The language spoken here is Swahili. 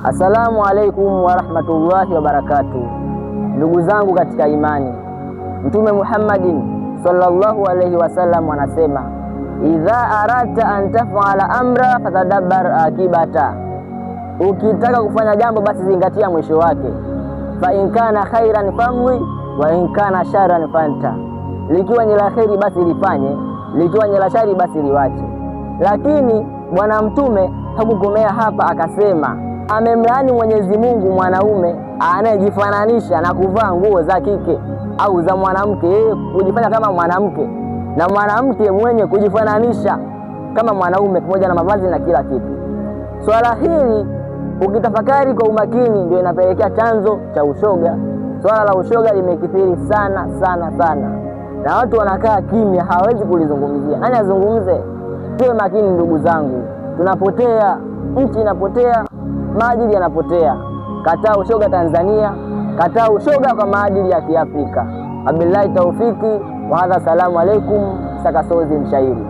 Assalamu alaikum warahmatullahi wabarakatuh. Ndugu zangu katika imani, Mtume Muhammadin sallallahu alaihi wasallam anasema, idha aradta an taf'ala amra fatadabbar akibata. Ukitaka kufanya jambo basi zingatia mwisho wake. Fa in kana khairan famwi wa in kana sharran fanta. Likiwa ni la kheri basi lifanye, likiwa ni la shari basi liwache. Lakini bwana Mtume hakukomea hapa, akasema amemlaani Mwenyezi Mungu mwanaume anayejifananisha na kuvaa nguo za kike au za mwanamke, yeye kujifanya kama mwanamke, na mwanamke mwenye kujifananisha kama mwanaume pamoja na mavazi na kila kitu. Swala hili ukitafakari kwa umakini ndio inapelekea chanzo cha ushoga. Swala la ushoga limekithiri sana sana sana, na watu wanakaa kimya, hawawezi kulizungumzia. Nani azungumze? Tuwe makini ndugu zangu, tunapotea, nchi inapotea, maadili yanapotea. Kataa ushoga Tanzania, kataa ushoga kwa maadili ya Kiafrika. Wabillahi taufiki wa hadha, salamu alaikum. Sakasozi mshairi.